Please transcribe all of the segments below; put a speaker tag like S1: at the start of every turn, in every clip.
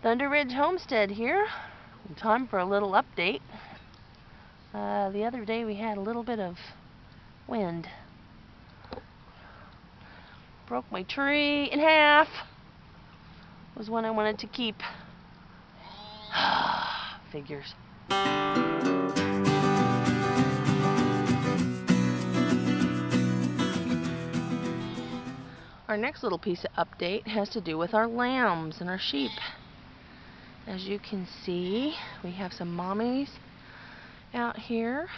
S1: Thunder Ridge Homestead here. Time for a little update. The other day we had a little bit of wind. Broke my tree in half. Was one I wanted to keep. Figures. Our next little piece of update has to do with our lambs and our sheep. As you can see, we have some mommies out here.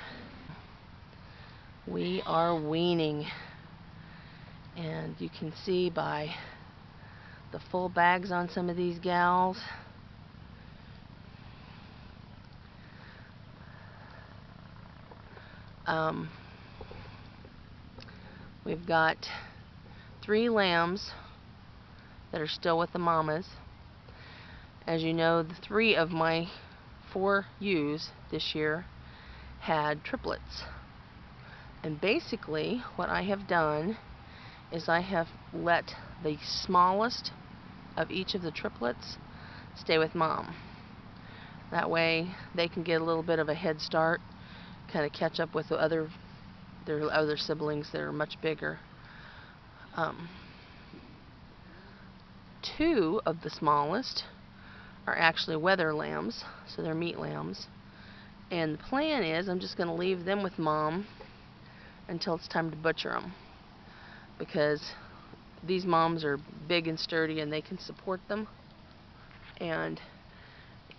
S1: We are weaning, and you can see by the full bags on some of these gals. We've got 3 lambs that are still with the mamas. As you know, 3 of my 4 ewes this year had triplets. And basically what I have done is I have let the smallest of each of the triplets stay with mom. That way they can get a little bit of a head start, kind of catch up with their other siblings that are much bigger. 2 of the smallest are actually wether lambs, so they're meat lambs. And the plan is I'm just going to leave them with mom until it's time to butcher them, because these moms are big and sturdy and they can support them, and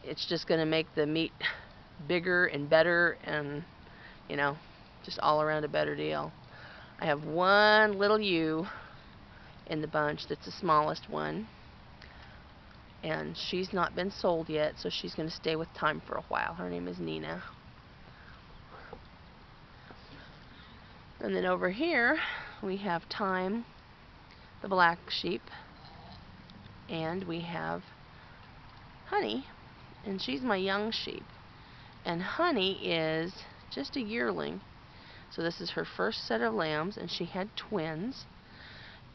S1: it's just going to make the meat bigger and better, and you know, just all around a better deal. I have one little ewe in the bunch that's the smallest one, and she's not been sold yet, so she's going to stay with time for a while. Her name is Nina. And then over here we have Time, the black sheep, and we have Honey, and she's my young sheep. And Honey is just a yearling, so this is her first set of lambs, and she had twins.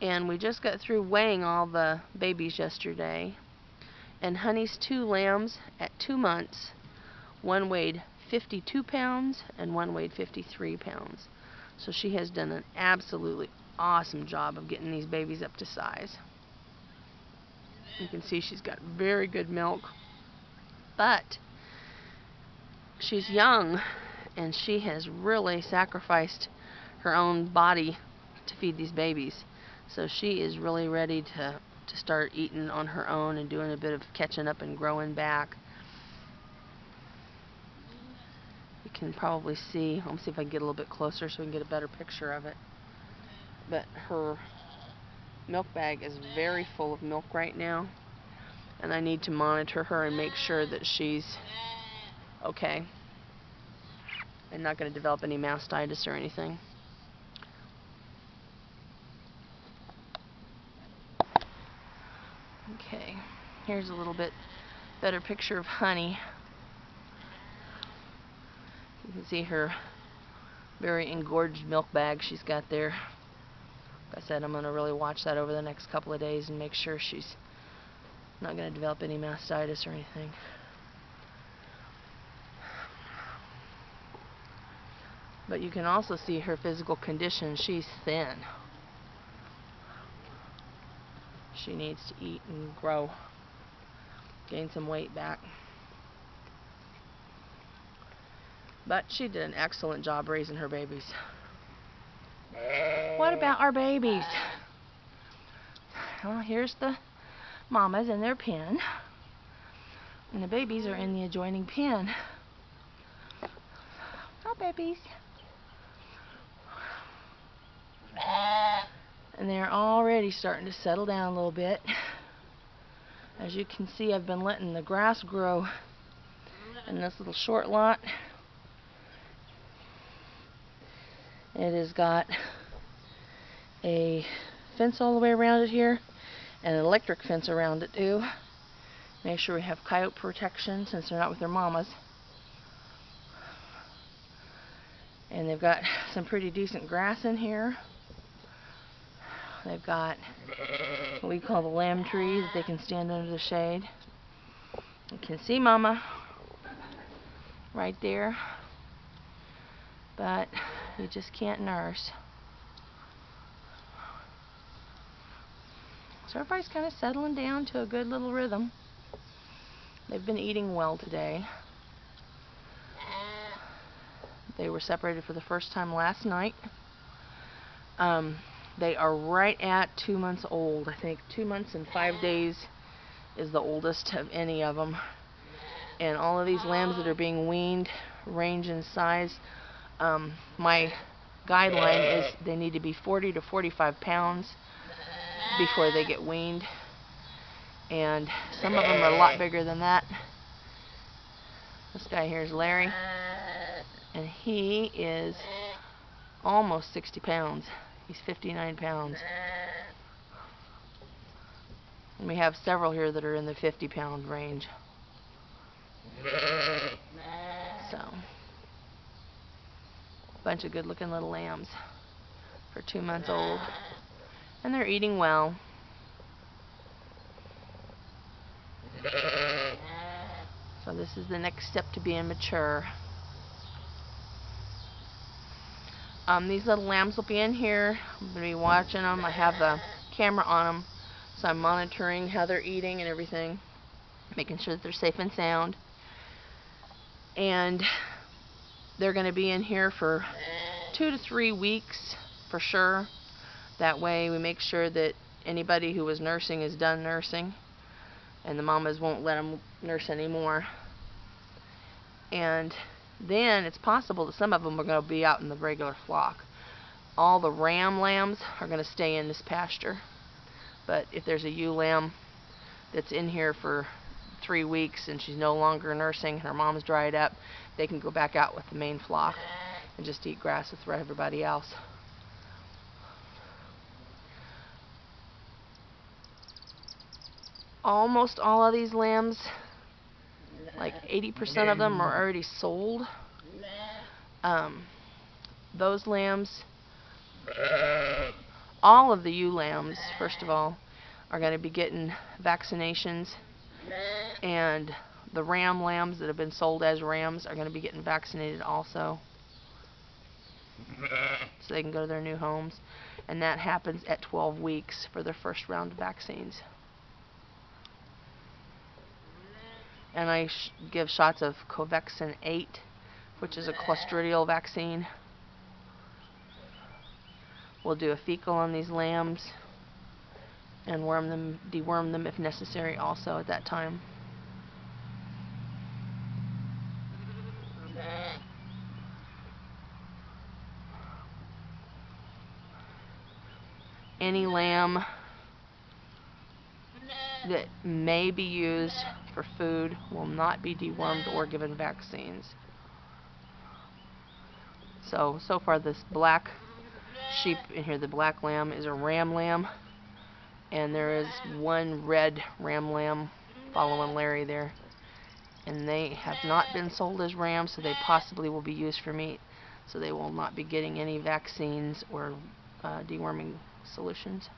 S1: And we just got through weighing all the babies yesterday, and Honey's 2 lambs at 2 months, one weighed 52 pounds and one weighed 53 pounds. So she has done an absolutely awesome job of getting these babies up to size. You can see she's got very good milk, but she's young and she has really sacrificed her own body to feed these babies. So she is really ready to start eating on her own and doing a bit of catching up and growing back. You can probably see, let me see if I can get a little bit closer so we can get a better picture of it. But her milk bag is very full of milk right now, and I need to monitor her and make sure that she's okay and not going to develop any mastitis or anything. Okay, here's a little bit better picture of Honey. You can see her very engorged milk bag she's got there. Like I said, I'm going to really watch that over the next couple of days and make sure she's not going to develop any mastitis or anything. But you can also see her physical condition. She's thin. She needs to eat and grow, gain some weight back. But she did an excellent job raising her babies. What about our babies? Well, here's the mamas in their pen, and the babies are in the adjoining pen. Hi, babies. And they're already starting to settle down a little bit. As you can see, I've been letting the grass grow in this little short lot. It has got a fence all the way around it here, and an electric fence around it too. Make sure we have coyote protection since they're not with their mamas. And they've got some pretty decent grass in here. They've got what we call the lamb tree that they can stand under the shade. You can see Mama right there, but you just can't nurse. So everybody's kind of settling down to a good little rhythm. They've been eating well today. They were separated for the first time last night. They are right at 2 months old. I think 2 months and 5 days is the oldest of any of them. And all of these lambs that are being weaned range in size. My guideline is they need to be 40 to 45 pounds before they get weaned. And some of them are a lot bigger than that. This guy here is Larry. And he is almost 60 pounds. He's 59 pounds. And we have several here that are in the 50-pound range. So, a bunch of good-looking little lambs for 2 months old. And they're eating well. So this is the next step to being mature. These little lambs will be in here. I'm going to be watching them. I have the camera on them, so I'm monitoring how they're eating and everything, making sure that they're safe and sound. And they're going to be in here for 2 to 3 weeks for sure. That way we make sure that anybody who was nursing is done nursing, and the mamas won't let them nurse anymore. And then it's possible that some of them are going to be out in the regular flock. All the ram lambs are going to stay in this pasture. But if there's a ewe lamb that's in here for 3 weeks and she's no longer nursing and her mom's dried up, they can go back out with the main flock and just eat grass with everybody else. Almost all of these lambs, like 80% of them, are already sold. Those lambs, all of the ewe lambs, first of all, are going to be getting vaccinations, and the ram lambs that have been sold as rams are going to be getting vaccinated also, so they can go to their new homes. And that happens at 12 weeks for their first round of vaccines. And I give shots of Covaxin 8, which is a clostridial vaccine. We'll do a fecal on these lambs and worm them, deworm them if necessary also at that time. Any lamb that may be used for food will not be dewormed or given vaccines. So far this black sheep in here, the black lamb, is a ram lamb, and there is one red ram lamb following Larry there, and they have not been sold as rams, so they possibly will be used for meat, so they will not be getting any vaccines or deworming solutions.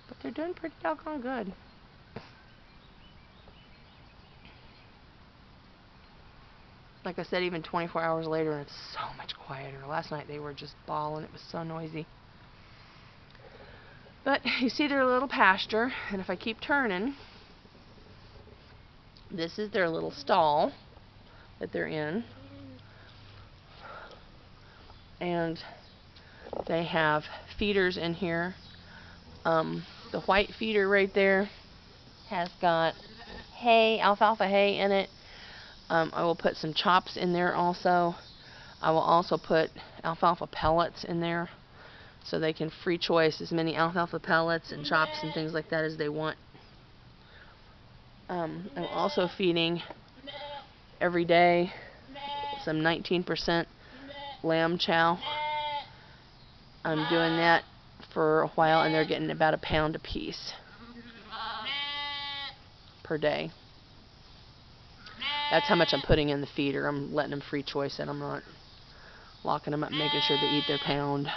S1: But they're doing pretty doggone good. Like I said, even 24 hours later, and it's so much quieter. Last night they were just bawling. It was so noisy. But you see their little pasture, and if I keep turning, this is their little stall that they're in. And they have feeders in here. The white feeder right there has got hay, alfalfa hay in it. I will put some chops in there also. I will also put alfalfa pellets in there, so they can free choice as many alfalfa pellets and chops and things like that as they want. I'm also feeding every day some 19% lamb chow. I'm doing that for a while, and they're getting about 1 pound a piece per day. That's how much I'm putting in the feeder. I'm letting them free choice it. I'm not locking them up, making sure they eat their pound.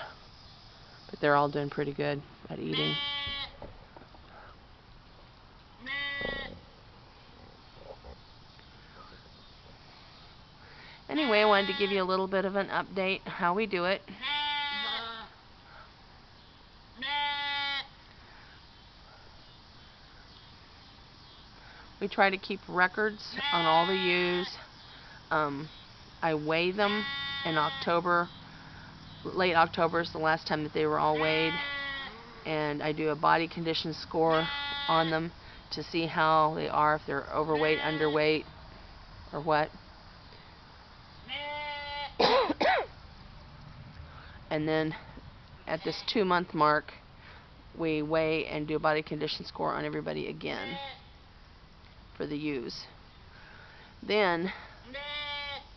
S1: But they're all doing pretty good at eating. Anyway, I wanted to give you a little bit of an update how we do it. We try to keep records on all the ewes. I weigh them in October. Late October is the last time that they were all weighed. And I do a body condition score on them to see how they are, if they're overweight, underweight, or what. And then at this 2-month mark, we weigh and do a body condition score on everybody again for the ewes. Then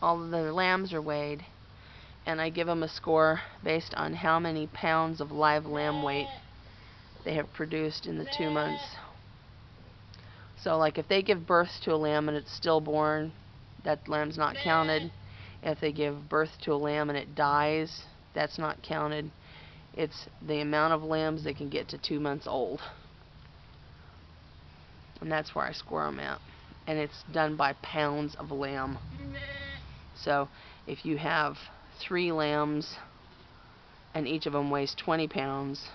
S1: all of the lambs are weighed, and I give them a score based on how many pounds of live lamb weight they have produced in the 2 months. So like if they give birth to a lamb and it's stillborn, that lamb's not counted. If they give birth to a lamb and it dies, that's not counted. It's the amount of lambs they can get to 2 months old. And that's where I score them at. And it's done by pounds of lamb. So if you have 3 lambs and each of them weighs 20 pounds,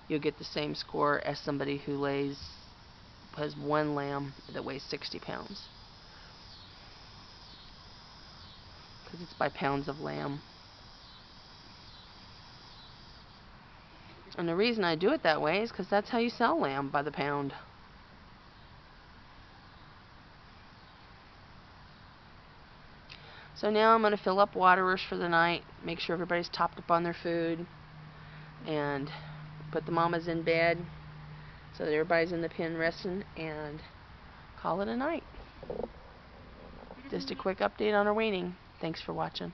S1: you'll get the same score as somebody who has 1 lamb that weighs 60 pounds. Because it's by pounds of lamb. And the reason I do it that way is because that's how you sell lamb, by the pound. So now I'm going to fill up waterers for the night, make sure everybody's topped up on their food, and put the mamas in bed so that everybody's in the pen resting, and call it a night. Just a quick update on our weaning. Thanks for watching.